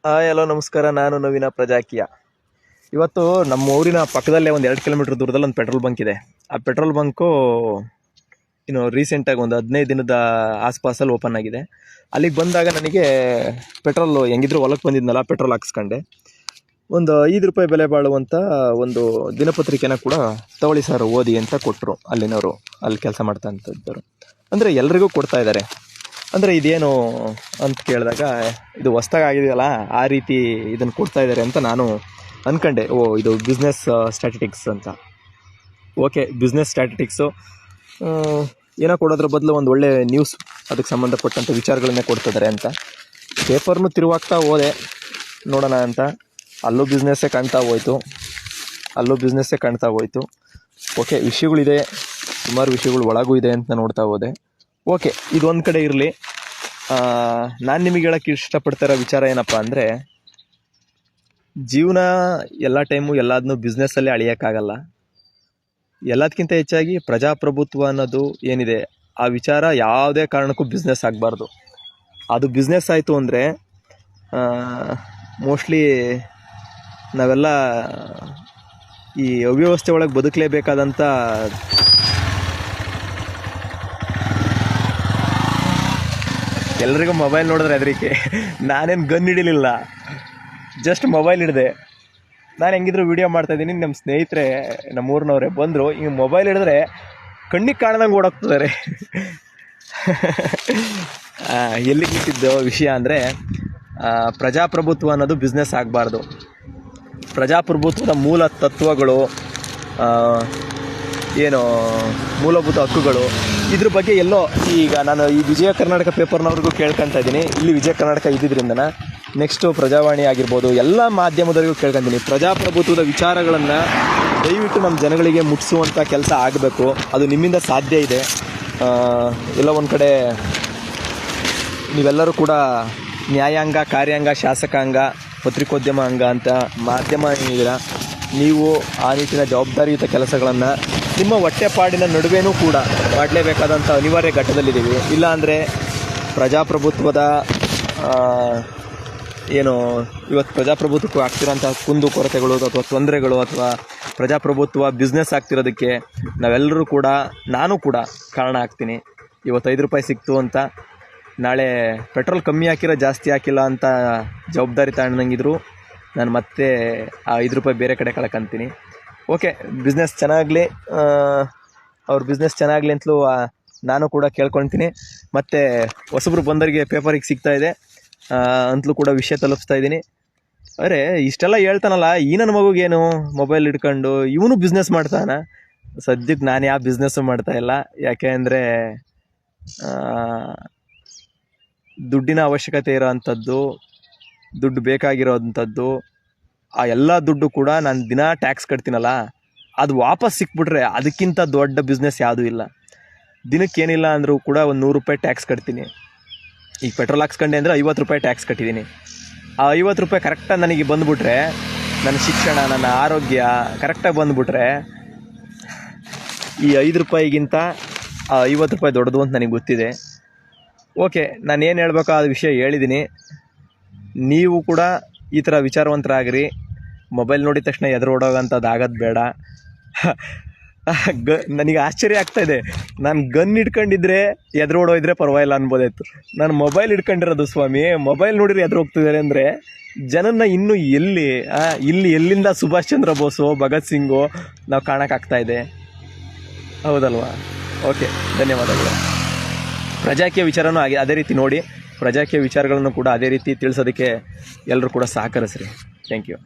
Hi hello ನಮಸ್ಕಾರ. ನಾನು ನವೀನ ಪ್ರಜಾಕೀಯ. ಇವತ್ತು ನಮ್ಮ ಊರಿನ ಪಕ್ಕದಲ್ಲೇ ಒಂದು 2 ಕಿಲೋಮೀಟರ್ ದೂರದಲ್ಲಿ ಒಂದು ಪೆಟ್ರೋಲ್ ಬಂಕ್ ಇದೆ. ಆ ಪೆಟ್ರೋಲ್ ಬಂಕು ರೀಸೆಂಟಾಗಿ ಒಂದು 15 ದಿನದ ಆಸ್ಪಾಸಲ್ಲಿ ಓಪನ್ ಆಗಿದೆ. ಅಲ್ಲಿಗೆ ಬಂದಾಗ ನನಗೆ ಪೆಟ್ರೋಲ್ ಹೆಂಗಿದ್ರು ಹೊಲಕ್ಕೆ ಬಂದಿದ್ನಲ್ಲ, ಪೆಟ್ರೋಲ್ ಹಾಕ್ಸ್ಕೊಂಡೆ. ಒಂದು 5 ರೂಪಾಯಿ ಬೆಲೆ ಬಾಳುವಂಥ ಒಂದು ದಿನಪತ್ರಿಕೆನ ಕೂಡ ತಗೊಳ್ಳಿ ಸರ್ ಓದಿ ಅಂತ ಕೊಟ್ಟರು ಅಲ್ಲಿನವರು, ಅಲ್ಲಿ ಕೆಲಸ ಮಾಡ್ತಾ ಇದ್ದವರು. ಅಂದರೆ ಎಲ್ರಿಗೂ ಕೊಡ್ತಾ ಇದ್ದಾರೆ. ಅಂದರೆ ಇದೇನು ಅಂತ ಕೇಳಿದಾಗ, ಇದು ಹೊಸ್ದಾಗಿ ಆಗಿದೆಯಲ್ಲ, ಆ ರೀತಿ ಇದನ್ನು ಕೊಡ್ತಾ ಇದ್ದಾರೆ ಅಂತ ನಾನು ಅಂದ್ಕೊಂಡೆ. ಇದು ಬಿಸ್ನೆಸ್ ಸ್ಟ್ಯಾಟಿಸ್ಟಿಕ್ಸ್ ಅಂತ. ಓಕೆ, ಬಿಸ್ನೆಸ್ ಸ್ಟ್ಯಾಟಿಸ್ಟಿಕ್ಸು ಏನೋ ಕೊಡೋದ್ರ ಬದಲು ಒಂದು ಒಳ್ಳೆ ನ್ಯೂಸ್, ಅದಕ್ಕೆ ಸಂಬಂಧಪಟ್ಟಂಥ ವಿಚಾರಗಳನ್ನೇ ಕೊಡ್ತಿದ್ದಾರೆ ಅಂತ ಪೇಪರ್ನು ತಿರುವಾಗ್ತಾ ಹೋದೆ ನೋಡೋಣ ಅಂತ. ಅಲ್ಲೂ ಬಿಸ್ನೆಸ್ಸೇ ಕಾಣ್ತಾ ಹೋಯಿತು. ಓಕೆ, ವಿಷಯಗಳಿದೆ, ಸುಮಾರು ವಿಷಯಗಳು ಒಳಗೂ ಇದೆ ಅಂತ ನೋಡ್ತಾ ಹೋದೆ. ಓಕೆ, ಇದೊಂದು ಕಡೆ ಇರಲಿ. ನಾನು ನಿಮಗೆ ಹೇಳೋಕ್ಕೆ ಇಷ್ಟಪಡ್ತಾ ಇರೋ ವಿಚಾರ ಏನಪ್ಪ ಅಂದರೆ, ಜೀವನ ಎಲ್ಲ ಟೈಮು ಎಲ್ಲದನ್ನೂ ಬಿಸ್ನೆಸ್ಸಲ್ಲೇ ಅಳಿಯೋಕ್ಕಾಗಲ್ಲ. ಎಲ್ಲದಕ್ಕಿಂತ ಹೆಚ್ಚಾಗಿ ಪ್ರಜಾಪ್ರಭುತ್ವ ಅನ್ನೋದು ಏನಿದೆ, ಆ ವಿಚಾರ ಯಾವುದೇ ಕಾರಣಕ್ಕೂ ಬಿಸ್ನೆಸ್ ಆಗಬಾರ್ದು. ಅದು ಬಿಸ್ನೆಸ್ ಆಯಿತು ಅಂದರೆ ಮೋಸ್ಟ್ಲಿ ನಾವೆಲ್ಲ ಈ ಅವ್ಯವಸ್ಥೆ ಒಳಗೆ ಬದುಕಲೇಬೇಕಾದಂಥ ಎಲ್ರಿಗೂ ಮೊಬೈಲ್ ನೋಡಿದ್ರೆ ಹೆದರಿಕೆ. ನಾನೇನು ಗನ್ ಹಿಡಿಲಿಲ್ಲ, ಜಸ್ಟ್ ಮೊಬೈಲ್ ಹಿಡಿದೆ. ನಾನು ಹೆಂಗಿದ್ರು ವೀಡಿಯೋ ಮಾಡ್ತಾಯಿದ್ದೀನಿ. ನಮ್ಮ ಸ್ನೇಹಿತರೆ, ನಮ್ಮೂರಿನವರೇ ಬಂದರು. ಈ ಮೊಬೈಲ್ ಹಿಡಿದ್ರೆ ಕಣ್ಣಿಗೆ ಕಾಣ್ದಂಗೆ ಓಡೋಗ್ತಿದ್ದಾರೆ. ಎಲ್ಲಿಗೆ ನಿಂತಿದ್ದು ವಿಷಯ ಅಂದರೆ, ಪ್ರಜಾಪ್ರಭುತ್ವ ಅನ್ನೋದು ಬಿಸ್ನೆಸ್ ಆಗಬಾರ್ದು. ಪ್ರಜಾಪ್ರಭುತ್ವದ ಮೂಲ ತತ್ವಗಳು, ಮೂಲಭೂತ ಹಕ್ಕುಗಳು, ಇದ್ರ ಬಗ್ಗೆ ಎಲ್ಲೋ ಈಗ ನಾನು ಈ ವಿಜಯ ಕರ್ನಾಟಕ ಪೇಪರ್ನವ್ರಿಗೂ ಕೇಳ್ಕೊತಾ ಇದ್ದೀನಿ. ಇಲ್ಲಿ ವಿಜಯ ಕರ್ನಾಟಕ ಇದ್ದಿದ್ದರಿಂದ ನೆಕ್ಸ್ಟು ಪ್ರಜಾವಾಣಿ ಆಗಿರ್ಬೋದು, ಎಲ್ಲ ಮಾಧ್ಯಮದವರಿಗೂ ಕೇಳ್ಕೊತೀನಿ. ಪ್ರಜಾಪ್ರಭುತ್ವದ ವಿಚಾರಗಳನ್ನು ದಯವಿಟ್ಟು ನಮ್ಮ ಜನಗಳಿಗೆ ಮುಟ್ಟಿಸುವಂಥ ಕೆಲಸ ಆಗಬೇಕು. ಅದು ನಿಮ್ಮಿಂದ ಸಾಧ್ಯ ಇದೆ. ಎಲ್ಲ ಒಂದು ಕಡೆ ನೀವೆಲ್ಲರೂ ಕೂಡ ನ್ಯಾಯಾಂಗ, ಕಾರ್ಯಾಂಗ, ಶಾಸಕಾಂಗ, ಪತ್ರಿಕೋದ್ಯಮ ಅಂಗ ಅಂತ ಮಾಧ್ಯಮ ಏನಿದ್ದೀರ, ನೀವು ಆ ನಿಟ್ಟಿನ ಜವಾಬ್ದಾರಿಯುತ ಕೆಲಸಗಳನ್ನು ನಿಮ್ಮ ಹೊಟ್ಟೆಪಾಡಿನ ನಡುವೆನೂ ಕೂಡ ಮಾಡಲೇಬೇಕಾದಂಥ ಅನಿವಾರ್ಯ ಘಟ್ಟದಲ್ಲಿದ್ದೀವಿ. ಇಲ್ಲಾಂದರೆ ಪ್ರಜಾಪ್ರಭುತ್ವದ ಇವತ್ತು ಪ್ರಜಾಪ್ರಭುತ್ವಕ್ಕೆ ಆಗ್ತಿರೋಂಥ ಕುಂದು ಕೊರತೆಗಳು ಅಥವಾ ತೊಂದರೆಗಳು, ಅಥವಾ ಪ್ರಜಾಪ್ರಭುತ್ವ ಬಿಸ್ನೆಸ್ ಆಗ್ತಿರೋದಕ್ಕೆ ನಾವೆಲ್ಲರೂ ಕೂಡ, ನಾನು ಕೂಡ ಕಾರಣ ಆಗ್ತೀನಿ. ಇವತ್ತು 5 ರೂಪಾಯಿ ಸಿಕ್ತು ಅಂತ ನಾಳೆ ಪೆಟ್ರೋಲ್ ಕಮ್ಮಿ ಹಾಕಿರೋ ಜಾಸ್ತಿ ಹಾಕಿಲ್ಲ ಅಂತ ಜವಾಬ್ದಾರಿ ತಗೊಂಡಂಗಿದ್ರು ನಾನು ಮತ್ತೆ ಆ 5 ರೂಪಾಯಿ ಬೇರೆ ಕಡೆ ಕಳ್ಕೊಂತೀನಿ. ಓಕೆ, ಬಿಸ್ನೆಸ್ ಚೆನ್ನಾಗಲಿ, ಅವ್ರ ಬಿಸ್ನೆಸ್ ಚೆನ್ನಾಗಲಿ ಅಂತಲೂ ನಾನು ಕೂಡ ಕೇಳ್ಕೊಳ್ತೀನಿ. ಮತ್ತು ಹೊಸಬ್ರು ಬಂದವರಿಗೆ ಪೇಪರಿಗೆ ಸಿಗ್ತಾಯಿದೆ ಅಂತಲೂ ಕೂಡ ವಿಷಯ ತಲುಪಿಸ್ತಾ ಇದ್ದೀನಿ. ಅರೆ, ಇಷ್ಟೆಲ್ಲ ಹೇಳ್ತಾನಲ್ಲ ಈ ನನ್ನ ಮಗುಗೇನು ಮೊಬೈಲ್ ಹಿಡ್ಕೊಂಡು ಇವನು ಬಿಸ್ನೆಸ್ ಮಾಡ್ತಾನ? ಸದ್ಯಕ್ಕೆ ನಾನು ಯಾವ ಬಿಸ್ನೆಸ್ಸು ಮಾಡ್ತಾಯಿಲ್ಲ. ಯಾಕೆ ಅಂದರೆ ದುಡ್ಡಿನ ಅವಶ್ಯಕತೆ ಇರೋವಂಥದ್ದು, ದುಡ್ಡು ಬೇಕಾಗಿರೋವಂಥದ್ದು, ಆ ಎಲ್ಲ ದುಡ್ಡು ಕೂಡ ನಾನು ದಿನ ಟ್ಯಾಕ್ಸ್ ಕಟ್ತೀನಲ್ಲ, ಅದು ವಾಪಸ್ ಸಿಕ್ಬಿಟ್ರೆ ಅದಕ್ಕಿಂತ ದೊಡ್ಡ ಬಿಸ್ನೆಸ್ ಯಾವುದೂ ಇಲ್ಲ. ದಿನಕ್ಕೇನಿಲ್ಲ ಅಂದರೂ ಕೂಡ ಒಂದು 100 ರೂಪಾಯಿ ಟ್ಯಾಕ್ಸ್ ಕಟ್ತೀನಿ. ಈಗ ಪೆಟ್ರೋಲ್ ಹಾಕ್ಸ್ಕೊಂಡೆ ಅಂದರೆ 50 ರೂಪಾಯಿ ಟ್ಯಾಕ್ಸ್ ಕಟ್ಟಿದ್ದೀನಿ. ಆ 50 ರೂಪಾಯಿ ಕರೆಕ್ಟಾಗಿ ನನಗೆ ಬಂದುಬಿಟ್ರೆ, ನನ್ನ ಶಿಕ್ಷಣ, ನನ್ನ ಆರೋಗ್ಯ ಕರೆಕ್ಟಾಗಿ ಬಂದುಬಿಟ್ರೆ, ಈ 5 ರೂಪಾಯಿಗಿಂತ ಆ 50 ರೂಪಾಯಿ ದೊಡ್ಡದು ಅಂತ ನನಗೆ ಗೊತ್ತಿದೆ. ಓಕೆ, ನಾನು ಏನು ಹೇಳಬೇಕೋ ಆ ವಿಷಯ ಹೇಳಿದ್ದೀನಿ. ನೀವು ಕೂಡ ಈ ಥರ ವಿಚಾರವಂತರಾಗಿರಿ. ಮೊಬೈಲ್ ನೋಡಿದ ತಕ್ಷಣ ಎದುರೋಡೋಗಂಥದ್ದು ಆಗೋದು ಬೇಡ. ನನಗೆ ಆಶ್ಚರ್ಯ ಆಗ್ತಾಯಿದೆ. ನಾನು ಗನ್ ಹಿಡ್ಕೊಂಡಿದ್ರೆ ಎದುರೋಡೋಯಿದ್ರೆ ಪರವಾಗಿಲ್ಲ ಅನ್ಬೋದಾಯ್ತು. ನಾನು ಮೊಬೈಲ್ ಹಿಡ್ಕೊಂಡಿರೋದು ಸ್ವಾಮಿ. ಮೊಬೈಲ್ ನೋಡಿದ್ರೆ ಎದುರು ಹೋಗ್ತಿದ್ದಾರೆ ಅಂದರೆ ಜನನ ಇನ್ನೂ ಎಲ್ಲಿಂದ ಸುಭಾಷ್ ಚಂದ್ರ ಬೋಸು, ಭಗತ್ ಸಿಂಗು ನಾವು ಕಾಣೋಕ್ಕಾಗ್ತಾಯಿದೆ, ಹೌದಲ್ವಾ? ಓಕೆ, ಧನ್ಯವಾದಗಳು. ಪ್ರಜಾಕೀಯ ವಿಚಾರನೂ ಅದೇ ರೀತಿ ನೋಡಿ, ಪ್ರಜಾಕೀಯ ವಿಚಾರಗಳನ್ನು ಕೂಡ ಅದೇ ರೀತಿ ತಿಳಿಸೋದಕ್ಕೆ ಎಲ್ಲರೂ ಕೂಡ ಸಹಕರಿಸ್ರಿ. Thank you.